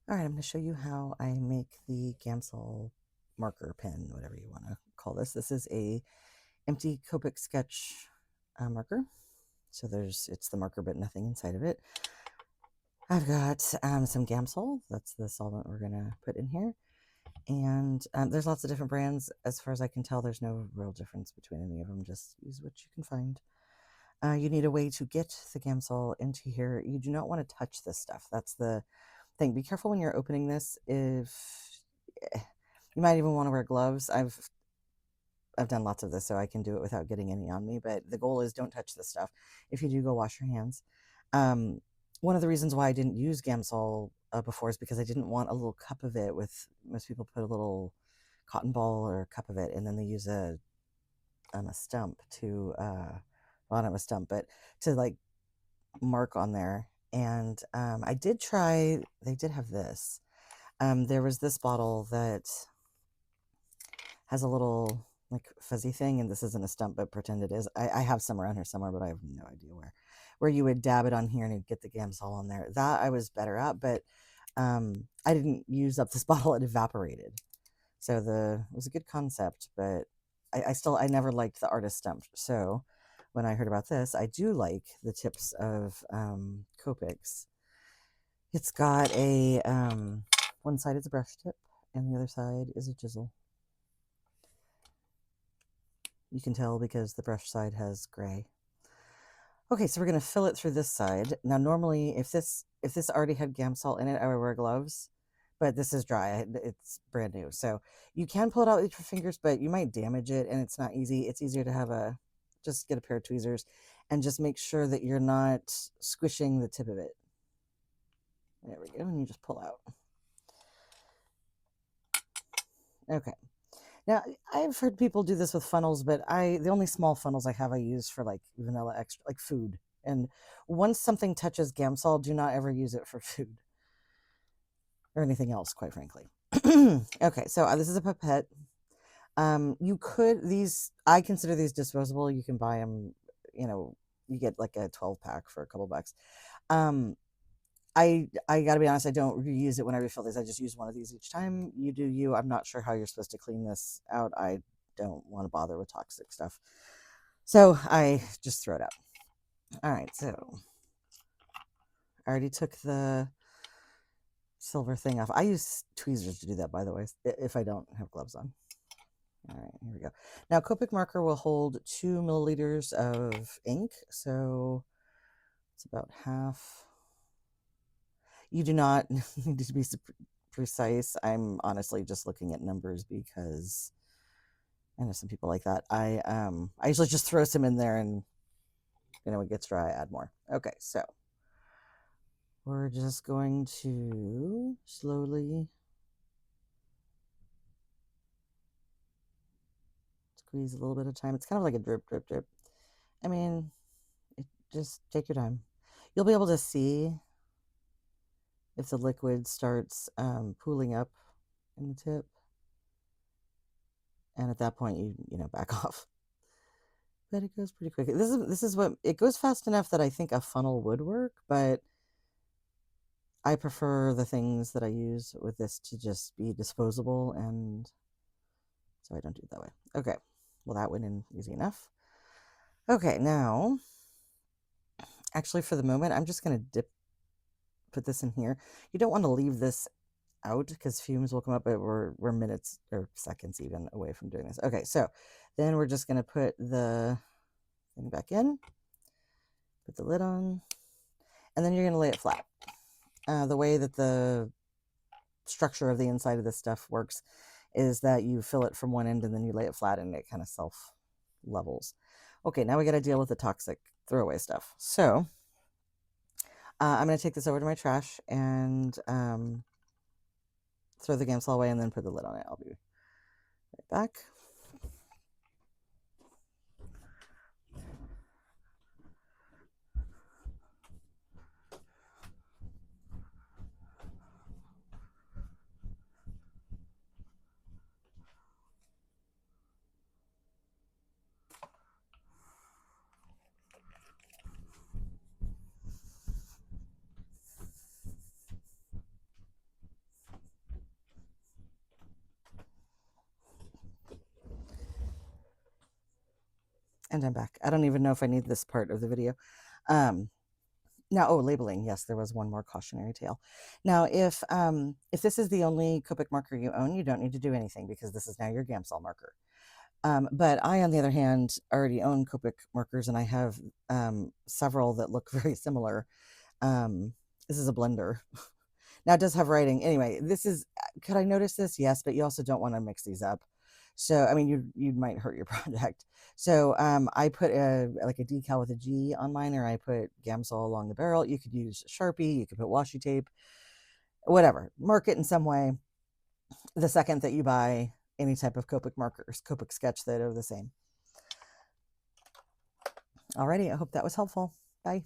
All right, I'm going to show you how I make the gamsol marker pen, whatever you want to call this. This is a empty Copic sketch marker. So it's the marker, but nothing inside of it. I've got some gamsol. That's the solvent we're going to put in here. And there's lots of different brands. As far as I can tell, there's no real difference between any of them. Just use what you can find. You need a way to get the gamsol into here. You do not want to touch this stuff. That's the thing. Be careful when you're opening this. If you might even want to wear gloves. I've done lots of this, so I can do it without getting any on me. But the goal is don't touch this stuff. If you do, go wash your hands. One of the reasons why I didn't use gamsol before is because I didn't want a little cup of it. With most people put a little cotton ball or a cup of it, and then they use a stump to well, not a stump, but to like mark on there. And I did try. They did have this. There was this bottle that has a little like fuzzy thing, and this isn't a stump, but pretend it is. I have some around here somewhere, but I have no idea where you would dab it on here and you'd get the gamsol on there. That I was better at, but I didn't use up this bottle. It evaporated. So it was a good concept, but I never liked the artist stump. So when I heard about this, I do like the tips of Copics. It's got a one side is a brush tip and the other side is a chisel. You can tell because the brush side has gray. Okay, so we're going to fill it through this side. Now, normally, if this already had gamsol in it, I would wear gloves, but this is dry. It's brand new. So you can pull it out with your fingers, but you might damage it, and it's not easy. It's easier to just get a pair of tweezers and just make sure that you're not squishing the tip of it. There we go, and you just pull out. Okay. Now, I've heard people do this with funnels, but the only small funnels I use for like vanilla extra, like food. And once something touches gamsol, do not ever use it for food or anything else, quite frankly. Okay, so this is a pipette. I consider these disposable. You can buy them, you get like a 12-pack for a couple bucks. I gotta be honest, I don't reuse it when I refill these. I just use one of these each time. You do you. I'm not sure how you're supposed to clean this out. I don't want to bother with toxic stuff. So I just throw it out. All right, so I already took the silver thing off. I use tweezers to do that, by the way, if I don't have gloves on. All right, here we go. Now, Copic marker will hold 2 milliliters of ink, so it's about half. You do not need to be precise. I'm honestly just looking at numbers because I know some people like that. I usually just throw some in there, and when it gets dry, I add more. Okay, so we're just going to slowly squeeze a little bit of time. It's kind of like a drip, drip, drip. I mean, just take your time. You'll be able to see if the liquid starts pooling up in the tip. And at that point, you back off. But it goes pretty quick. This is what it goes fast enough that I think a funnel would work, but I prefer the things that I use with this to just be disposable, and so I don't do it that way. Okay, well, that went in easy enough. Okay, now, actually, for the moment, I'm just going to put this in here. You don't want to leave this out because fumes will come up, but we're minutes or seconds even away from doing this. Okay, so then we're just going to put the thing back in, put the lid on, and then you're going to lay it flat. The way that the structure of the inside of this stuff works is that you fill it from one end and then you lay it flat and it kind of self levels. Okay, now we got to deal with the toxic throwaway stuff. So I'm going to take this over to my trash and throw the gamsol away and then put the lid on it. I'll be right back. And I'm back. I don't even know if I need this part of the video. Now, oh, labeling. Yes, there was one more cautionary tale. Now, if this is the only Copic marker you own, you don't need to do anything because this is now your gamsol marker. But I, on the other hand, already own Copic markers, and I have several that look very similar. This is a blender. Now it does have writing. Anyway, this is, could I notice this? Yes, but you also don't want to mix these up. So, I mean, you might hurt your project. So I put like a decal with a G on mine, or I put gamsol along the barrel. You could use Sharpie, you could put washi tape, whatever. Mark it in some way the second that you buy any type of Copic markers, Copic sketch that are the same. Alrighty, I hope that was helpful. Bye.